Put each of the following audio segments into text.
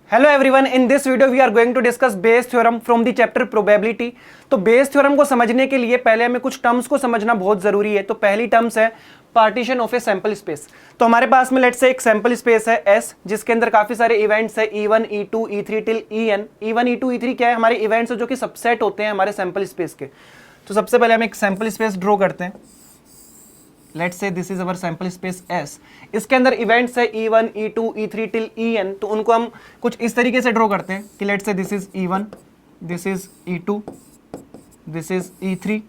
Hello everyone, in this video we are going to discuss Bayes theorem from the chapter probability. तो Bayes theorem को समझने के लिए पहले हमें कुछ टर्म्स को समझना बहुत जरूरी है। तो पहली टर्म्स है partition of a sample space. तो हमारे पास में लेट्स से एक सैंपल स्पेस है S, जिसके अंदर काफी सारे इवेंट्स है E1, E2, E3 till En। E1, E2, E3 क्या है? हमारे इवेंट्स जो कि सबसेट होते हैं हमारे सैंपल स्पेस के। तो सबसे पहले हम एक सैंपल स्पेस ड्रॉ करते हैं। Let's say this is our sample space S। इसके अंदर इवेंट्स है E1, E2, E3 till En। तो उनको हम कुछ इस तरीके से ड्रॉ करते हैं कि let's say this is E1, this is E2, this is E3,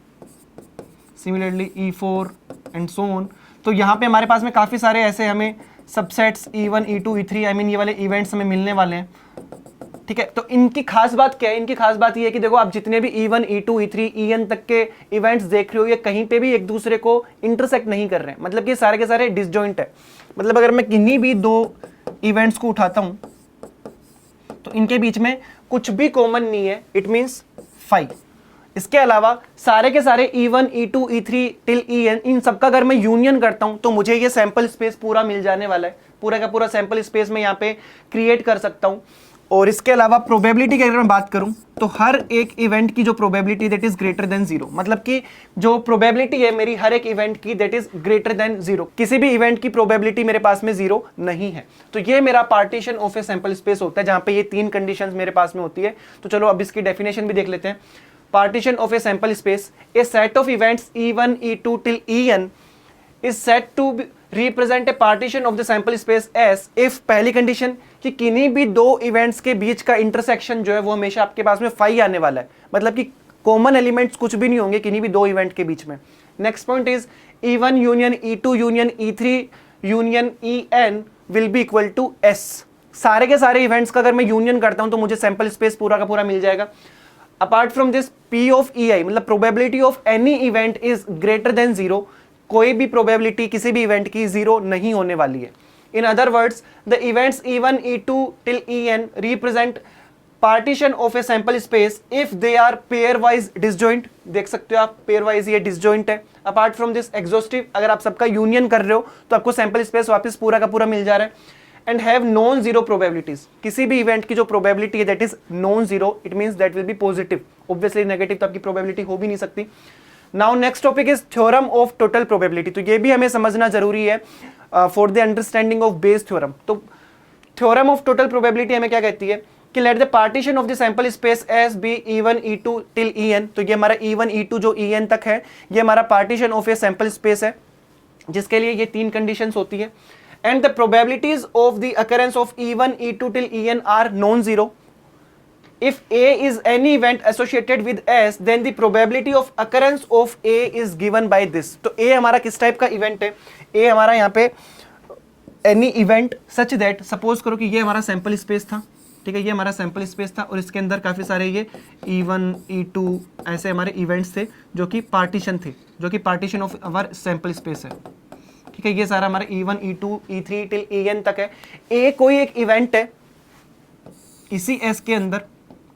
similarly E4 and so on. तो यहाँ पे हमारे पास में काफी सारे ऐसे हमें subsets E1, E2, E3 I mean ये वाले इवेंट्स हमें मिलने वाले हैं। ठीक है, तो इनकी खास बात क्या है? इनकी खास बात ये है कि देखो आप जितने भी E1, E2, E3, En तक के इवेंट्स देख रहे हो, ये कहीं पे भी एक दूसरे को इंटरसेक्ट नहीं कर रहे हैं। मतलब कि सारे के सारे डिसजॉइंट है। मतलब अगर मैं किन्हीं भी दो इवेंट्स को उठाता हूं तो इनके बीच में कुछ भी कॉमन नहीं है, इट मींस 5। इसके अलावा सारे के सारे E1, E2, E3 till En, इन सबका अगर मैं यूनियन करता हूं तो मुझे ये सैंपल स्पेस पूरा मिल जाने वाला है। पूरा का पूरा सैंपल स्पेस में यहाँ पे क्रिएट कर सकता हूं। और इसके अलावा प्रोबेबिलिटी की अगर मैं बात करूं तो हर एक इवेंट की जो probability that is greater than 0, मतलब कि जो प्रोबेबिलिटी है मेरी हर एक इवेंट की दैट इज ग्रेटर देन 0। किसी भी इवेंट की प्रोबेबिलिटी मेरे पास में 0 नहीं है। तो ये मेरा partition of a sample space होता है, जहां पे ये तीन कंडीशंस मेरे पास में होती है। तो चलो अब इसकी डेफिनेशन भी देख लेते हैं। Partition of a sample space, A set of events E1, E2 till En is said to represent a partition of the sample space S if पहली कंडीशन कि किन्हीं भी दो इवेंट्स के बीच का इंटरसेक्शन जो है वो हमेशा आपके पास में 5 आने वाला है। मतलब कि कॉमन एलिमेंट्स कुछ भी नहीं होंगे किन्हीं भी दो इवेंट के बीच में। Next point is E1 union E2 union E3 union En will be equal to S। सारे के सारे इवेंट्स का अगर मैं यूनियन करता हूं तो मुझे सैंपल स्पेस पूरा का पूरा मिल जाएगा। Apart from this P of EI, मतलब probability of any event is greater than 0। कोई भी प्रोबेबिलिटी किसी भी इवेंट की 0 नहीं होने वाली है। In other words, the events E1, E2 till En represent partition of a sample space if they are pairwise disjoint. देख सकते हो आप पेयर वाइज ये डिसजॉइंट है। अपार्ट फ्रॉम दिस एग्जॉस्टिव, अगर आप सबका यूनियन कर रहे हो तो आपको सैंपल स्पेस वापस पूरा का पूरा मिल जा रहा है। And have non zero probabilities, किसी भी इवेंट की जो प्रोबेबिलिटी है that is non zero, it means that will B positive. Obviously negative तो आपकी प्रोबेबिलिटी हो भी नहीं सकती। Now next topic is theorem of total probability. तो ये भी हमें समझना जरूरी है for the understanding of Bayes theorem. तो थ्योरम ऑफ टोटल प्रोबेबिलिटी हमें क्या कहती है कि let the partition of the sample space S be E1, E2 till En। तो ये हमारा E1, E2 जो En तक है, ये हमारा partition of a sample space है, जिसके लिए ये तीन कंडीशंस होती है। And the probabilities of the occurrence of E1, E2 till En are non zero. If A is any event associated with S, then the probability of occurrence of A is given by this। तो A हमारा किस type का event है? A हमारा यहाँ पे any event such that, suppose करो कि ये हमारा सैंपल स्पेस था। ठीक है, ये हमारा सैंपल स्पेस था और इसके अंदर काफी सारे ये E1, E2 ऐसे हमारे इवेंट्स थे जो कि पार्टीशन थे, जो कि partition of our sample space है। ठीक है, ये सारा हमारा E1, E2, E3 till En तक है। A कोई एक इवेंट है इसी S के अंदर।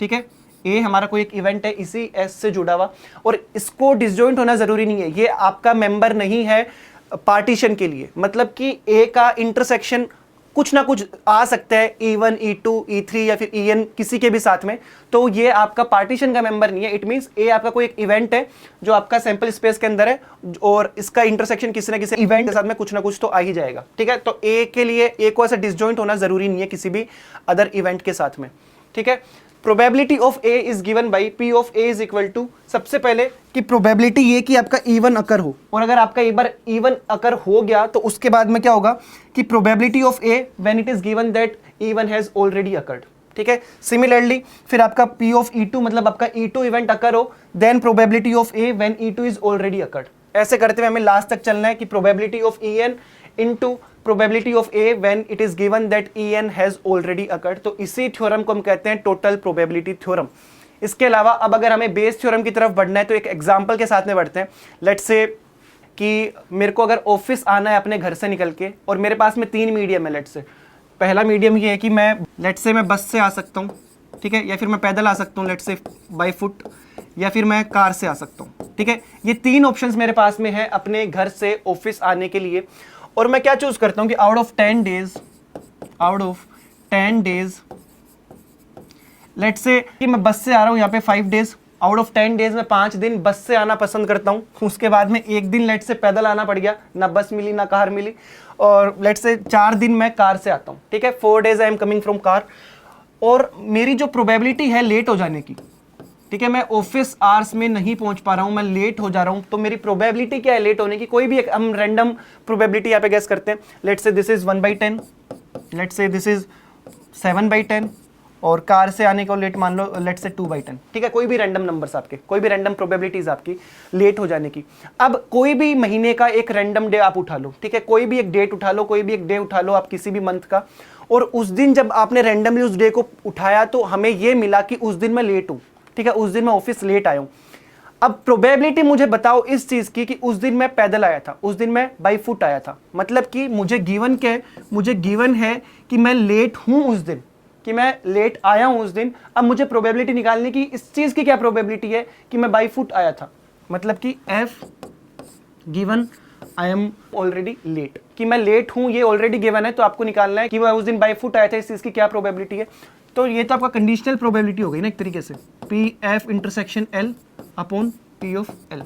ठीक है, ए हमारा कोई एक इवेंट है इसी एस से जुड़ा हुआ, और इसको डिसजॉइंट होना जरूरी नहीं है। ये आपका मेंबर नहीं है पार्टीशन के लिए। मतलब कि ए का इंटरसेक्शन कुछ ना कुछ आ सकता है E1, E2, E3 या फिर En किसी के भी साथ में, तो ये आपका पार्टीशन का मेंबर नहीं है। इट मींस ए आपका कोई एक इवेंट है जो आपका सैंपल स्पेस के अंदर है और इसका इंटरसेक्शन किसी ना किसी इवेंट के साथ में कुछ ना कुछ तो आ ही जाएगा। ठीक है, तो ए के लिए ए को ऐसा डिसजॉइंट होना जरूरी नहीं है किसी भी अदर इवेंट के साथ में। ठीक है, probability of A is given by P of A is equal to, सबसे पहले कि प्रोबेबिलिटी ये कि आपका E1 अकर हो, और अगर आपका एक बार E1 अकर हो गया तो उसके बाद में क्या होगा कि probability of A when it is given that E1 has already occurred. ठीक है, सिमिलरली फिर आपका P ऑफ E2, मतलब आपका E2 इवेंट अकर हो, then probability of A when E2 is already occurred. ऐसे करते हुए हमें लास्ट तक चलना है कि probability of En into probability of A when it is given that En has already occurred। तो इसी थ्योरम को हम कहते हैं टोटल प्रोबेबिलिटी थ्योरम। इसके अलावा अब अगर हमें बेस थ्योरम की तरफ बढ़ना है तो एक एग्जांपल के साथ में बढ़ते हैं। लेट्स से कि मेरे को अगर ऑफिस आना है अपने घर से निकल के और मेरे पास में तीन मीडियम है। लेट्स से पहला मीडियम ये है कि मैं लेट्स से मैं बस से आ सकता हूँ, ठीक है, या फिर मैं पैदल आ सकता हूँ लेट्स से बाय फुट, या फिर मैं कार से आ सकता हूँ। ठीक है, ये तीन ऑप्शंस मेरे पास में है अपने घर से ऑफिस आने के लिए। और मैं क्या चूज करता हूं कि out of 10 days let's say कि मैं बस से आ रहा हूँ यहाँ पे 5 डेज, आउट ऑफ 10 डेज में 5 दिन बस से आना पसंद करता हूँ, उसके बाद में एक दिन लेट्स से पैदल आना पड़ गया, ना बस मिली ना कार मिली, और लेट्स से 4 दिन मैं कार से आता हूँ, ठीक है, 4 days I am coming from car, और मेरी जो प्रोबेबिलिटी है लेट हो जाने की, ठीक है, मैं ऑफिस आवर्स में नहीं पहुंच पा रहा हूं, मैं लेट हो जा रहा हूं, तो मेरी प्रोबेबिलिटी क्या है लेट होने की, कोई भी एक हम रैंडम प्रोबेबिलिटी यहाँ पे गेस करते हैं, let's say this is 1/10, let's say this is 7/10, और कार से आने को लेट मान लो लेट्स से 2/10, ठीक है, कोई भी रैंडम नंबर्स आपके, कोई भी रैंडम प्रोबेबिलिटीज आपकी लेट हो जाने की। अब कोई भी महीने का एक रैंडम डे आप उठा लो, ठीक है, कोई भी एक डेट उठा लो, कोई भी एक डे उठा लो आप किसी भी मंथ का, और उस दिन जब आपने रैंडमली उस डे को उठाया तो हमें ये मिला कि उस दिन मैं लेट हूं, ठीक है, उस दिन मैं ऑफिस लेट आया हूं। अब प्रोबेबिलिटी मुझे बताओ इस चीज की कि उस दिन मैं पैदल आया था, उस दिन मैं बाई फुट आया था, मतलब कि मुझे गिवन क्या है, मुझे गिवन है कि मैं लेट हूं उस दिन, कि मैं लेट आया हूं उस दिन। अब मुझे प्रोबेबिलिटी निकालने की इस चीज की क्या प्रोबेबिलिटी है कि मैं बाई फुट आया था, मतलब कि F given I am already late, कि मैं लेट हूं ये ऑलरेडी गिवन है, तो आपको निकालना है कि मैं उस दिन बाई फुट आया था, इस चीज की क्या प्रोबेबिलिटी है। तो ये तो आपका कंडीशनल प्रोबेबिलिटी हो गई ना एक तरीके से, P F intersection L upon P of L.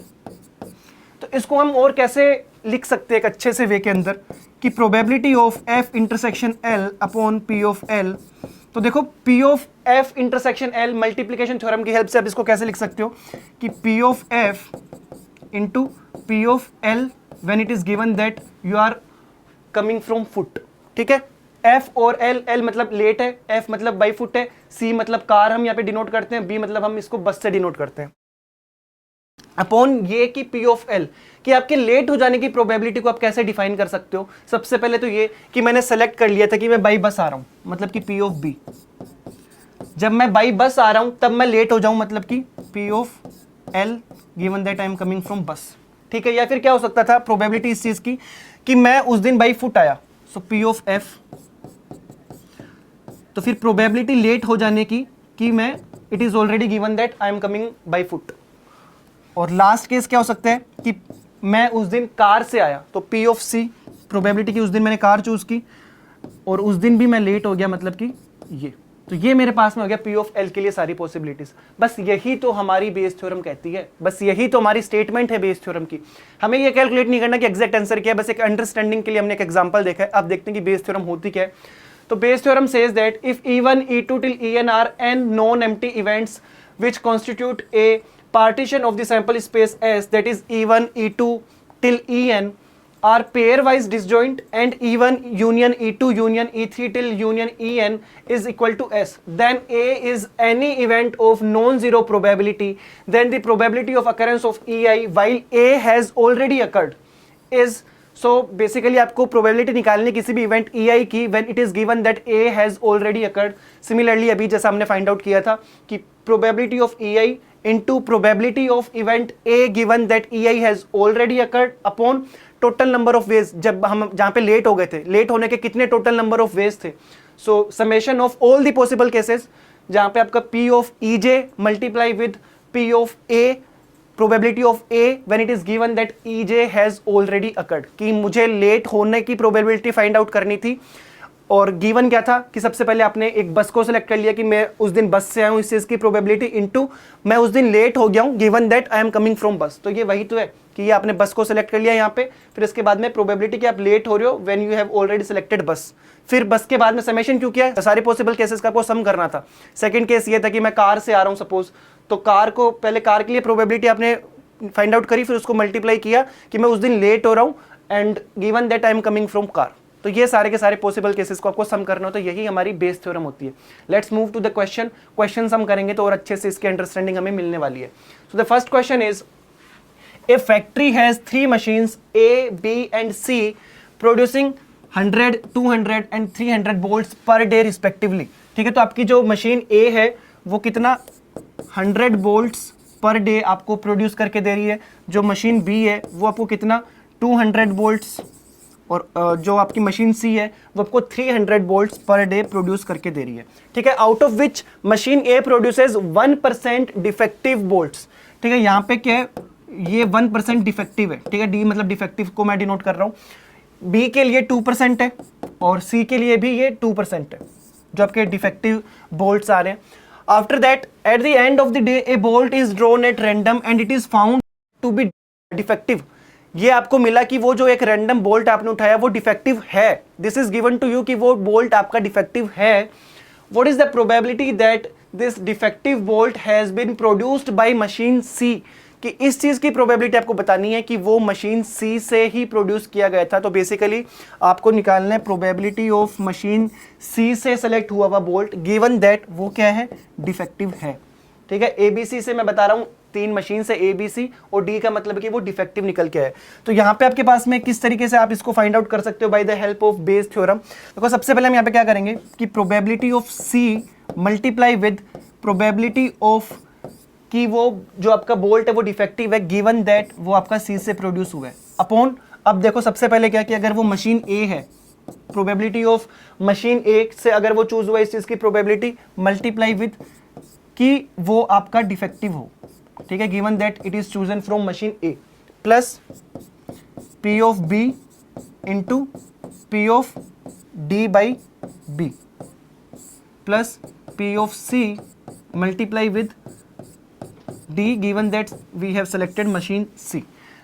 तो इसको हम और कैसे लिख सकते हैं एक अच्छे से वे के अंदर, कि probability of F intersection L upon P of L. तो देखो P of F intersection L multiplication theorem की हेल्प से आप इसको कैसे लिख सकते हो कि P of F into P of L when it is given that you are coming from foot, ठीक है, एफ और एल, एल मतलब लेट है, एफ मतलब बाई फुट है, सी मतलब कार हम यहाँ पे डिनोट करते हैं, बी मतलब हम इसको बस से डिनोट करते हैं, अपॉन ये कि पी ऑफ एल, कि आपके लेट हो जाने की प्रोबेबिलिटी को आप कैसे डिफाइन कर सकते हो। सबसे पहले तो ये कि मैंने सेलेक्ट कर लिया था कि मैं बाई बस आ रहा हूं, मतलब कि पी ऑफ बी, जब मैं बाई बस आ रहा हूं तब मैं लेट हो जाऊं, मतलब कि P of L given that I am coming from बस, ठीक है। या फिर क्या हो सकता था प्रोबेबिलिटी इस चीज की कि मैं उस दिन बाई फुट आया, सो पी ऑफ एफ, तो फिर प्रोबेबिलिटी लेट हो जाने की कि मैं it is already given that I am coming by foot. और लास्ट केस क्या हो सकता है कि मैं उस दिन कार से आया, तो पी ऑफ सी, प्रोबेबिलिटी की उस दिन मैंने कार चूज की और उस दिन भी मैं लेट हो गया, मतलब कि ये, तो ये मेरे पास में हो गया पी ऑफ एल के लिए सारी पॉसिबिलिटीज। बस यही तो हमारी बेस थ्योरम कहती है, बस यही तो हमारी स्टेटमेंट है बेस थ्योरम की। हमें ये कैलकुलेट नहीं करना कि एग्जैक्ट आंसर क्या है, बस एक अंडरस्टैंडिंग के लिए हमने एक एग्जांपल देखा है। अब देखते हैं कि बेस थ्योरम होती क्या है। तो Bayes theorem says that if E1, E2 till En are n non-empty events which constitute a partition of the sample space S, that is E1, E2 till En are pairwise disjoint and E1 union E2 union E3 till union En is equal to S, then A is any event of non-zero probability, then the probability of occurrence of EI while A has already occurred is, so basically आपको probability निकालनी किसी भी event EI की when it is given that A has already occurred। Similarly अभी जैसा हमने find out किया था कि probability of EI into probability of event A given that EI has already occurred upon total number of ways, जब हम जहाँ पे लेट हो गए थे, लेट होने के कितने total number of ways थे, so summation of all the possible cases, जहाँ पे आपका P of EJ multiply with P of A probability of A when it is given that EJ has already occurred, कि मुझे late होने की probability find out करनी थी। और गिवन क्या था कि सबसे पहले आपने एक बस को सिलेक्ट कर लिया कि मैं उस दिन बस से आया हूं, इस चीज की प्रोबेबिलिटी इनटू मैं उस दिन लेट हो गया हूं given that I am coming from बस। तो ये वही तो है कि ये आपने बस को सिलेक्ट कर लिया यहाँ पे, फिर इसके बाद में प्रोबेबिलिटी कि आप लेट हो रहे हो when you have already selected बस। फिर बस के बाद में समेशन क्यों किया है, सारे पॉसिबल केसेस का आपको सम करना था। सेकंड केस ये था कि मैं कार से आ रहा हूँ सपोज, तो कार को पहले कार के लिए प्रोबेबिलिटी आपने फाइंड आउट करी, फिर उसको मल्टीप्लाई किया कि मैं उस दिन लेट हो रहा हूं and given that I am coming from car. तो ये सारे के सारे पॉसिबल केसेस को आपको सम करना हो, तो यही हमारी बेस थ्योरम होती है। Let's move to the question. Question हम करेंगे तो और अच्छे से इसकी अंडरस्टैंडिंग हमें मिलने वाली है। So the first question is a factory has 3 machines A, B and C producing 100, 200 and 300 volts per day respectively. ठीक है, तो आपकी जो मशीन A है वो कितना 100 volts पर डे आपको प्रोड्यूस करके दे रही है, जो मशीन B है वो आपको कितना 200 वोल्ट्स, और जो आपकी मशीन C है वो आपको 300 वोल्ट्स पर डे प्रोड्यूस करके दे रही है। ठीक है, out of which machine A produces 1% defective volts. ठीक है, यहाँ पे क्या है, ये 1% डिफेक्टिव है। ठीक है, D मतलब डिफेक्टिव को मैं डिनोट कर रहा हूँ। B के लिए 2% है और C के लिए भी ये 2% है जो आपके डिफेक्टिव वोल्ट्स आ रहे हैं। After that at the end of the day a bolt is drawn at random and it is found to be defective. ये आपको मिला कि वो जो एक रैंडम बोल्ट आपने उठाया वो डिफेक्टिव है। This is given to you कि वो बोल्ट आपका डिफेक्टिव है। What is the probability that this defective bolt has been produced by machine C, कि इस चीज की प्रोबेबिलिटी आपको बतानी है कि वो मशीन सी से ही प्रोड्यूस किया गया था। तो बेसिकली आपको निकालना है प्रोबेबिलिटी ऑफ मशीन सी से सेलेक्ट हुआ हुआ बोल्ट गिवन दैट वो क्या है, डिफेक्टिव है। ठीक है, एबीसी से मैं बता रहा हूं, 3 मशीन से एबीसी और डी का मतलब कि वो डिफेक्टिव निकल के है। तो यहां पे आपके पास में किस तरीके से आप इसको फाइंड आउट कर सकते हो by the help of Bayes theorem. देखो सबसे पहले हम यहां पे क्या करेंगे कि probability of C multiply with probability of कि वो जो आपका बोल्ट है वो डिफेक्टिव है गिवन दैट वो आपका सी से प्रोड्यूस हुआ है अपॉन। अब देखो सबसे पहले क्या कि अगर वो मशीन ए है, प्रोबेबिलिटी ऑफ मशीन ए से अगर वो चूज हुआ इस चीज की प्रोबेबिलिटी मल्टीप्लाई विद कि वो आपका डिफेक्टिव हो। ठीक है, given that it is chosen from machine A plus P of B into P of D by B plus P of C multiply with D given that we have selected machine C.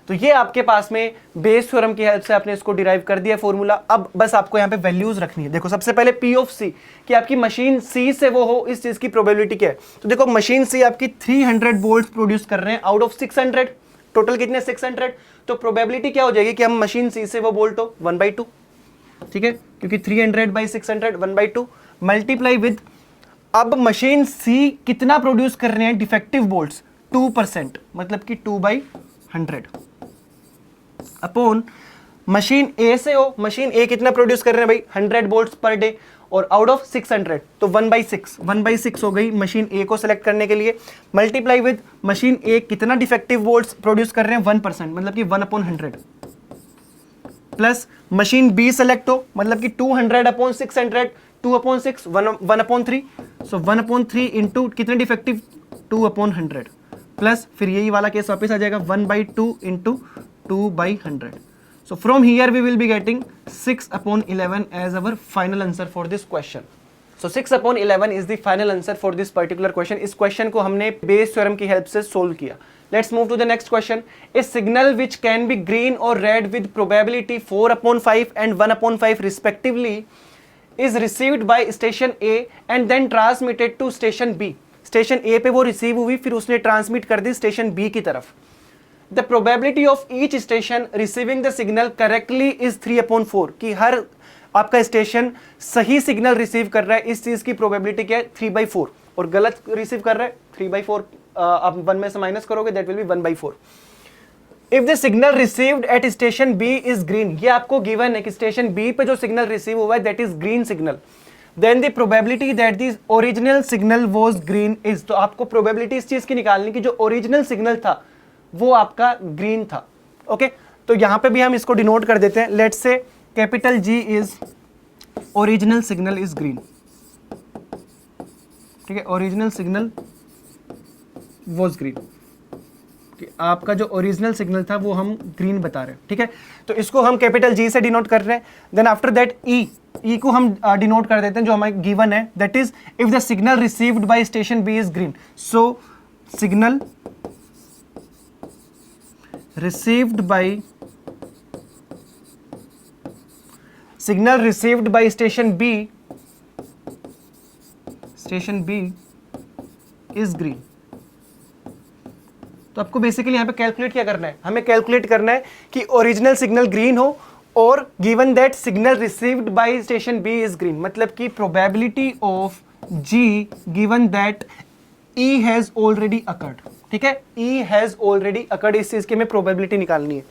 तो ये आपके पास में Bayes theorem की help से आपने इसको derive कर दिया फॉर्मूला। अब बस आपको यहाँ पे वैल्यूज रखनी है। देखो सबसे पहले पी ऑफ सी कि आपकी मशीन सी से वो हो, इस चीज की प्रोबेबिलिटी क्या है। तो देखो मशीन सी आपकी 300 वोल्ट प्रोड्यूस कर रहे हैं आउट ऑफ 600, टोटल कितने 600। तो प्रोबेबिलिटी क्या हो जाएगी कि हम मशीन सी से वो वोल्ट हो 1/2। ठीक है, क्योंकि 300/600 1/2 मल्टीप्लाई विद, अब मशीन सी कितना प्रोड्यूस कर रहे हैं डिफेक्टिव वोल्ट्स 2%, मतलब कि 2/100 अपॉन मशीन ए से हो, मशीन ए कितना प्रोड्यूस कर रहे हैं भाई 100 वोल्ट्स पर डे और आउट ऑफ 600, तो 1/6 हो गई मशीन ए को सिलेक्ट करने के लिए मल्टीप्लाई विद मशीन ए कितना डिफेक्टिव वोल्ट्स प्रोड्यूस कर रहे हैं 1%, मतलब कि 1/100 प्लस मशीन बी सेलेक्ट हो, मतलब कि 200/600 2/6 1/3, सो 1/3 इंटू कितने डिफेक्टिव 2/100 प्लस फिर यही वाला केस वापस आ जाएगा 1/2 into 2/100। So from here we will be getting 6/11 as our final answer for this question. So 6/11 is the final answer for this particular question. इस question को हमने बेस थ्योरम की हेल्प से सोल्व किया। Let's move to the next question. A signal which can be green or red with probability 4/5 and 1/5 respectively is received by station A and then transmitted to station B. Station A पे वो receive हुई, फिर उसने transmit कर दी station B की तरफ। The probability of each station receiving the signal correctly is 3/4, कि हर आपका स्टेशन सही सिग्नल रिसीव कर रहा है, इस चीज की प्रोबेबिलिटी क्या है 3/4, और गलत रिसीव कर रहा है 3/4 आप 1 में से माइनस करोगे that will be 1/4। If the signal received at station B is green, ये आपको गिवन है कि स्टेशन बी पे जो सिग्नल रिसीव हुआ है that is green signal, then the probability that the original signal was green is, तो आपको probability इस चीज की निकालनी कि जो ओरिजिनल सिग्नल था वो आपका ग्रीन था। ओके, तो यहां पे भी हम इसको डिनोट कर देते हैं। Let's say capital G is original signal is green. ठीक है, ओरिजिनल सिग्नल वॉज ग्रीन, आपका जो ओरिजिनल सिग्नल था वो हम ग्रीन बता रहे हैं। ठीक है, तो इसको हम कैपिटल जी से डिनोट कर रहे हैं। देन आफ्टर दैट ई को हम डिनोट कर देते हैं जो हमारे गिवन है, that is if the signal received by station B is green, so signal received by station B is green. तो आपको बेसिकली यहां पे कैलकुलेट क्या करना है, हमें कैलकुलेट करना है कि ओरिजिनल सिग्नल ग्रीन हो और given that signal received by station B is green, मतलब कि probability of G given that E has already occurred. ठीक है, ई हैज ऑलरेडी अकर्ड, इस चीज की हमें प्रोबेबिलिटी निकालनी है।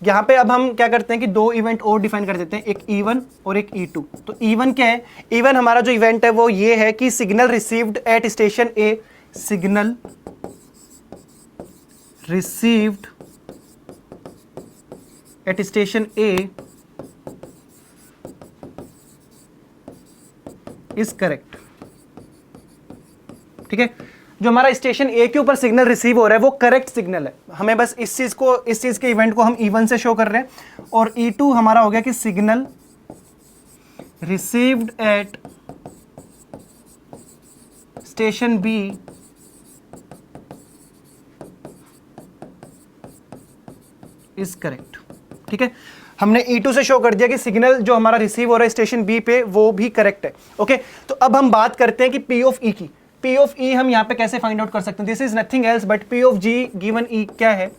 यहाँ पे अब हम क्या करते हैं कि 2 इवेंट और डिफाइन कर देते हैं, एक E1 और एक E2। तो E1 क्या है, E1 हमारा जो इवेंट है वो ये है कि signal received at station A, signal received at station A is correct. ठीक है, जो हमारा स्टेशन ए के ऊपर सिग्नल रिसीव हो रहा है वो करेक्ट सिग्नल है। हमें बस इस चीज के इवेंट को हम E1 से शो कर रहे हैं, और E2 हमारा हो गया कि signal received at station B is correct. ठीक है, हमने E2 से शो कर दिया कि सिग्नल जो हमारा रिसीव हो रहा है स्टेशन बी पे वो भी करेक्ट है। ओके, तो अब हम बात करते हैं कि P ऑफ E की। P ऑफ E हम यहाँ पे कैसे फाइंड आउट कर सकते हैं? This is nothing else but P of G given E क्या है?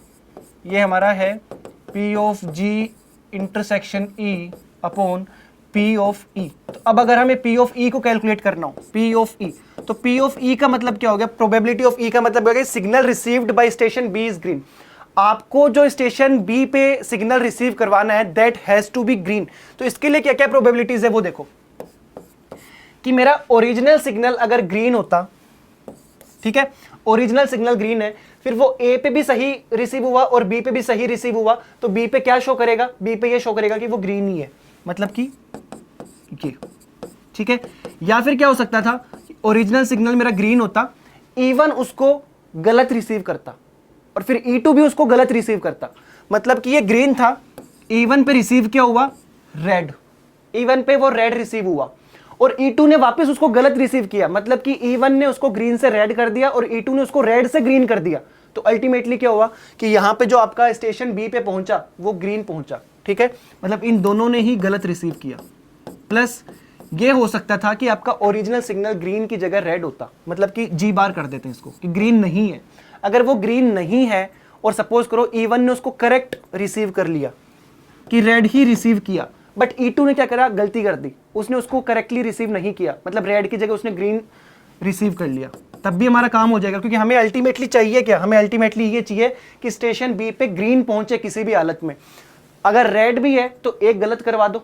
ये हमारा है P of G intersection E upon P of E। तो अब अगर हमें P ऑफ E को कैलकुलेट करना हो, P ऑफ E, तो P ऑफ E का मतलब क्या हो गया? प्रोबेबिलिटी ऑफ E का मतलब हो गया signal received by station B is green. आपको जो स्टेशन बी पे सिग्नल रिसीव करवाना है that has to be green. तो इसके लिए क्या क्या प्रोबेबिलिटीज है वो देखो कि मेरा ओरिजिनल सिग्नल अगर ग्रीन होता, ठीक है, ओरिजिनल सिग्नल ग्रीन है, फिर वो ए पे भी सही रिसीव हुआ और बी पे भी सही रिसीव हुआ, तो बी पे क्या शो करेगा? बी पे ये शो करेगा कि वो ग्रीन ही है, मतलब कि ये। ठीक है, या फिर क्या हो सकता था? ओरिजिनल सिग्नल मेरा ग्रीन होता, इवन उसको गलत रिसीव करता और फिर E2 भी उसको गलत रिसीव करता, मतलब कि ये ग्रीन था, E1 पे रिसीव क्या हुआ? रेड। E1 पे वो रेड रिसीव हुआ और E2 ने वापस उसको गलत रिसीव किया, मतलब कि E1 ने उसको ग्रीन से रेड कर दिया और E2 ने उसको रेड से ग्रीन कर दिया। तो अल्टीमेटली क्या हुआ कि यहां पे जो आपका स्टेशन बी पे पहुंचा वो ग्रीन पहुंचा। ठीक है, मतलब इन दोनों ने ही गलत रिसीव किया। प्लस ये हो सकता था कि आपका ओरिजिनल सिग्नल ग्रीन की जगह रेड होता, मतलब कि G बार कर देते हैं इसको कि ग्रीन नहीं है। अगर वो ग्रीन नहीं है और सपोज करो E1 ने उसको करेक्ट रिसीव कर लिया कि रेड ही रिसीव किया, बट E2 ने क्या करा? गलती कर दी, उसने उसको करेक्टली रिसीव नहीं किया, मतलब रेड की जगह उसने ग्रीन रिसीव कर लिया, तब भी हमारा काम हो जाएगा। क्योंकि हमें अल्टीमेटली चाहिए क्या? हमें अल्टीमेटली ये चाहिए कि स्टेशन बी पे ग्रीन पहुंचे किसी भी हालत में। अगर रेड भी है तो एक गलत करवा दो,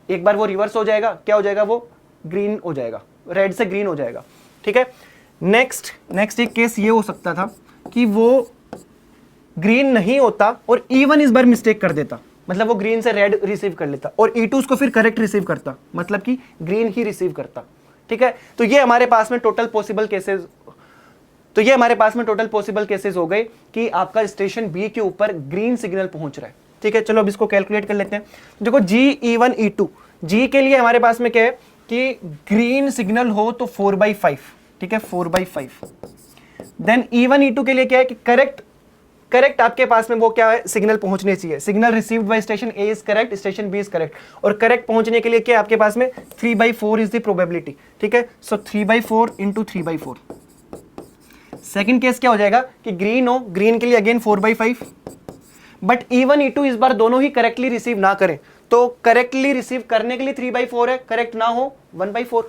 एक बार वो रिवर्स हो जाएगा, क्या हो जाएगा? वो ग्रीन हो जाएगा, रेड से ग्रीन हो जाएगा। ठीक है, नेक्स्ट एक केस ये हो सकता था कि वो ग्रीन नहीं होता और E1 इस बार मिस्टेक कर देता, मतलब वो ग्रीन से रेड रिसीव कर लेता और E2 उसको फिर करेक्ट रिसीव करता, मतलब कि ग्रीन ही रिसीव करता। ठीक है, तो ये हमारे पास में टोटल पॉसिबल केसेस हो गए कि आपका स्टेशन बी के ऊपर ग्रीन सिग्नल पहुंच रहा है। ठीक है, चलो अब इसको कैलकुलेट कर लेते हैं। देखो G E1 E2, G के लिए हमारे पास में क्या है कि ग्रीन सिग्नल हो तो 4/5। ठीक है, 4/5। देन E1 E2 के लिए क्या है कि करेक्ट आपके पास में वो क्या है? सिग्नल पहुंचने चाहिए। Signal received by station A is correct, station B is correct, और करेक्ट पहुंचने के लिए क्या है आपके पास में? 3/4 इज द प्रोबेबिलिटी। ठीक है, सो 3/4 इंटू 3/4। सेकेंड केस क्या हो जाएगा कि ग्रीन हो, ग्रीन के लिए अगेन 4/5, बट E1 E2 इस बार दोनों ही करेक्टली रिसीव ना करें, तो करेक्टली रिसीव करने के लिए 3/4 है, करेक्ट ना हो 1/4।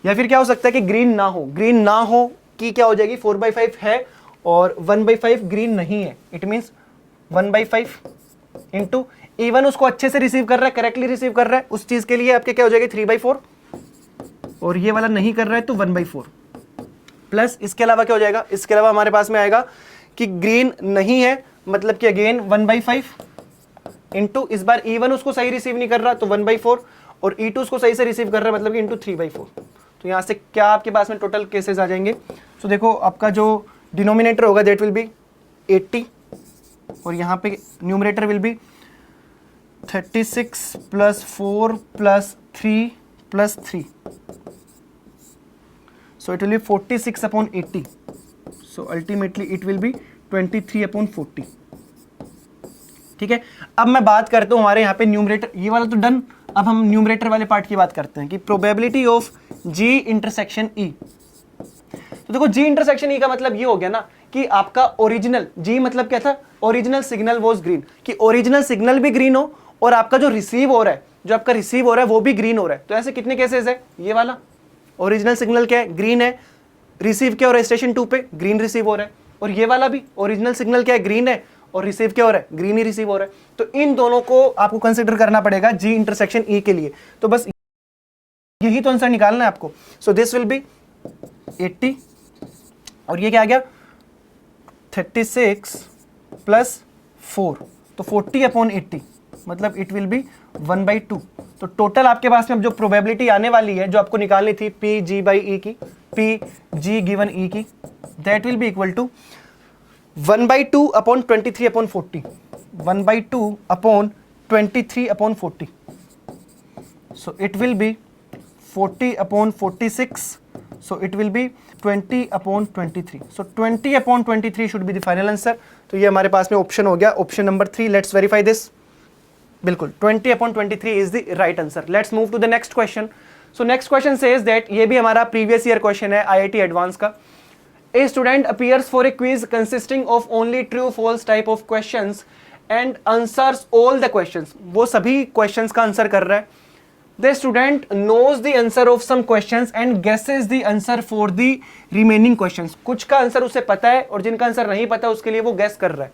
या फिर क्या हो सकता है कि ग्रीन ना हो कि क्या हो जाएगी? 4/5 है और 1/5 ग्रीन नहीं है, इट मींस 1/5 इंटू E1 उसको अच्छे से रिसीव कर रहा है, करेक्टली रिसीव कर रहा है, उस चीज के लिए आपके क्या हो जाएगी? 3/4, और ये वाला नहीं कर रहा है तो 1/4। प्लस इसके अलावा क्या हो जाएगा? इसके अलावा हमारे पास में आएगा कि ग्रीन नहीं है, मतलब कि अगेन 1/5 इंटू इस बार E1 उसको सही रिसीव नहीं कर रहा तो 1/4, और E2 उसको सही से रिसीव कर रहा है, मतलब कि इंटू 3/4। तो यहां से क्या आपके पास में टोटल केसेस आ जाएंगे? तो देखो आपका जो डिनोमिनेटर होगा दैट विल बी 80 और यहाँ पे numerator will be 36 + 4 + 3 + 3, so it will be 46/80, so ultimately it will be 23/40। ठीक है, अब मैं बात करता हूं हमारे यहाँ पे न्यूमरेटर, ये वाला तो डन। अब हम न्यूमरेटर वाले पार्ट की बात करते हैं कि probability of G intersection E। तो देखो G इंटरसेक्शन E का मतलब ये हो गया ना कि आपका ओरिजिनल, G मतलब क्या था? ओरिजिनल सिग्नल वॉज ग्रीन, कि ओरिजिनल सिग्नल भी ग्रीन हो और आपका जो रिसीव हो रहा है, जो आपका रिसीव हो रहा है वो भी ग्रीन हो रहा है। तो ऐसे कितने केसेस है? ये वाला ओरिजिनल सिग्नल क्या है? ग्रीन है, रिसीव क्या हो रहा है? स्टेशन 2 पे ग्रीन रिसीव हो रहा है, और ये वाला भी ओरिजिनल सिग्नल क्या है? ग्रीन है और रिसीव क्या हो रहा है? ग्रीन ही रिसीव हो रहा है। तो इन दोनों को आपको कंसिडर करना पड़ेगा G इंटरसेक्शन E के लिए। तो बस यही तो आंसर निकालना है आपको। सो दिस विल बी 80 और ये क्या आ गया? 36 + 4, तो 40/80, मतलब इट विल बी 1/2। तो टोटल आपके पास में अब जो प्रोबेबिलिटी आने वाली है, जो आपको निकालनी थी P/G/E की, P/G गिवन E की, that will be equal to 1/2/23/40, 1/2/23/40, so it will be 40/46, so it will be 20/23. So 20/23 should be the final answer. तो ये हमारे पास में ऑप्शन हो गया, option number 3. Let's verify this. बिल्कुल 20/23 is the right answer. Let's move to the next question. So next question says that, ये भी हमारा प्रीवियस ईयर क्वेश्चन है IIT एडवांस का. A student appears for a quiz consisting of only true false type of questions and answers all the questions. वो सभी questions का answer कर रहा है. The student knows the answer of some questions and guesses the answer for the remaining questions. कुछ का answer उसे पता है और जिनका आंसर नहीं पता उसके लिए वो guess कर रहा है.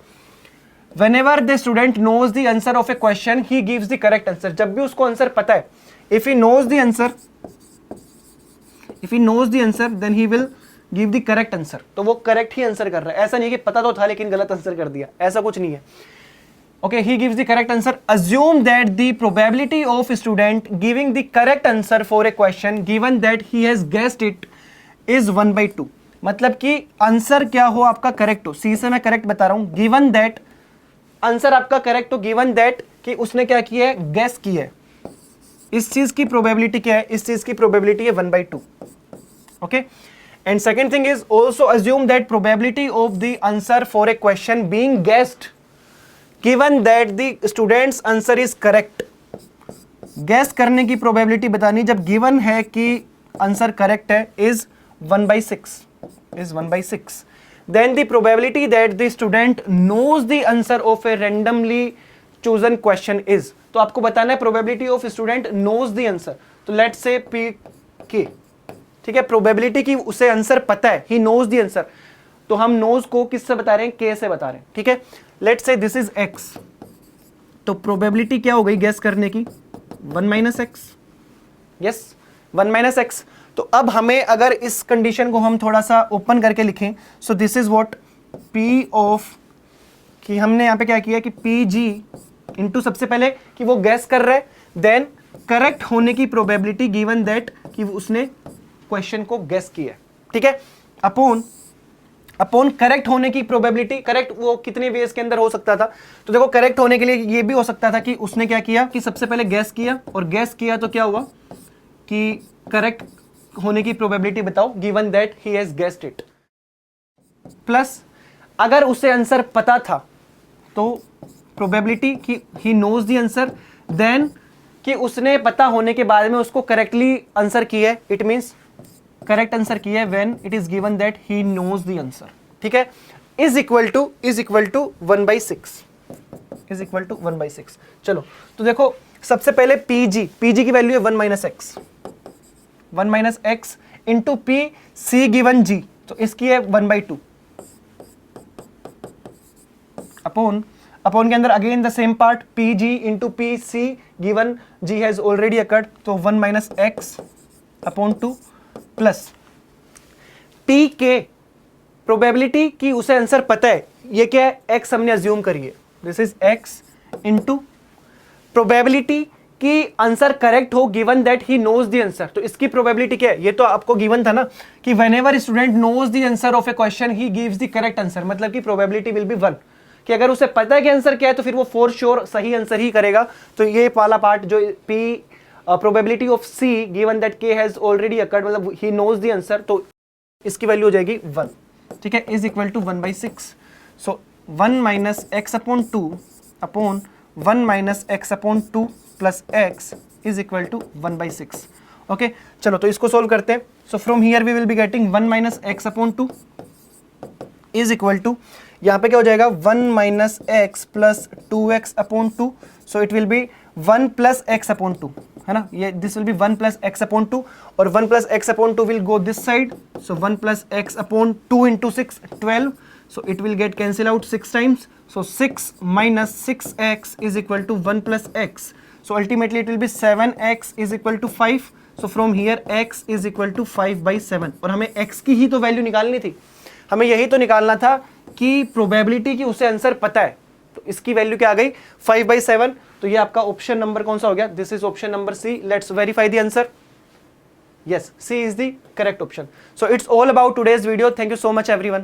Whenever the student knows the answer of a question, he gives the correct answer. जब भी उसको आंसर पता है, if he knows the answer, then he will give the correct answer. तो वो correct ही आंसर कर रहा है. ऐसा नहीं है कि पता तो था लेकिन गलत आंसर कर दिया, ऐसा कुछ नहीं है. Okay, he gives the correct answer. Assume that the probability of a student giving the correct answer for a question given that he has guessed it is 1/2. मतलब कि आंसर क्या हो आपका करेक्ट हो. सी से मैं करेक्ट बता रहा हूं. गिवन दैट आंसर आपका करेक्ट हो, गिवन दैट कि उसने क्या किया है, गेस किया है. इस चीज की प्रोबेबिलिटी क्या है, इस चीज की प्रोबेबिलिटी है 1/2. Okay. And second thing is also assume that probability of the answer for a question being guessed given that the students answer is correct. Guess करने की प्रोबेबिलिटी बतानी जब गिवन है कि आंसर करेक्ट है is 1/6. Then the probability that the student knows the answer of a randomly chosen question is. तो आपको बताना है probability of student knows the answer. तो let's say PK. ठीक है, probability की उसे आंसर पता है, he knows the answer. तो हम knows को किससे बता रहे हैं, K से बता रहे हैं. ठीक है, let's say this is X. तो probability क्या हो गई गेस करने की, 1 - X. Yes, 1 - X. तो अब हमें अगर इस कंडीशन को हम थोड़ा सा ओपन करके लिखें, so this is what P of, कि हमने यहाँ पे क्या किया कि PG इंटू सबसे पहले कि वो गैस कर रहा है, देन करेक्ट होने की प्रोबेबिलिटी गिवन दैट कि उसने क्वेश्चन को गैस किया. ठीक है, अपॉन करेक्ट होने की प्रोबेबिलिटी. करेक्ट वो कितने वेज के अंदर हो सकता था, तो देखो करेक्ट होने के लिए ये भी हो सकता था कि उसने क्या किया कि सबसे पहले गैस किया, और गैस किया तो क्या हुआ कि करेक्ट होने की प्रोबेबिलिटी बताओ given that he has guessed it. Plus अगर उसे आंसर पता था तो प्रोबेबिलिटी कि he knows the answer, then कि उसने पता होने के बाद में उसको करेक्टली आंसर किया है, इट मींस करेक्ट आंसर किया है when it is given that he knows the answer. ठीक है, is equal to 1/6. Is equal to 1/6. चलो तो देखो सबसे पहले PG की वैल्यू है 1 - X. 1 - X into P C given G, तो इसकी है 1/2. अपॉन के अंदर again the same part PG into P C given G has already occurred, तो 1 - X/2 प्लस PK प्रोबेबिलिटी की उसे आंसर पता है, ये क्या है, X हमने अज्यूम करिए, this is X into probability कि आंसर करेक्ट हो given that he knows the answer. तो इसकी प्रोबेबिलिटी क्या है, ये तो आपको गिवन था ना कि whenever student knows the answer of a question he gives the correct answer. मतलब कि प्रोबेबिलिटी विल बी 1, कि अगर उसे पता है कि आंसर क्या है तो फिर वो फॉर श्योर सही आंसर ही करेगा. तो ये वाला पार्ट जो P probability of C given that K has already occurred, मतलब ही नोज द आंसर, तो इसकी वैल्यू हो जाएगी 1. ठीक है, is equal to 1/6. So 1 - X/2 upon 1 - X/2 plus X is equal to 1/6. Okay, चलो तो इसको सोल्व करते हैं. So from here we will be getting 1 - X/2 is equal to, यहाँ पे क्या हो जाएगा 1 - X plus 2X/2. So it will be 1 + X/2, है ना, ये दिस विल बी 1 + X/2, और 1 + X/2 will go this side. So 1 + X/2 into 6 12. So it will get cancel out 6 times. So 6 minus 6x is equal to 1 plus x. So ultimately it will be 7x is equal to 5. So from here x is equal to 5/7. और हमें x की ही तो value निकालनी थी, हमें यही तो निकालना था कि प्रोबेबिलिटी की उसे आंसर पता है. तो इसकी वैल्यू क्या आ गई 5/7. तो ये आपका ऑप्शन नंबर कौन सा हो गया, this is option number C. Let's verify the answer. Yes, C is the correct option. So it's all about today's video. Thank you so much everyone.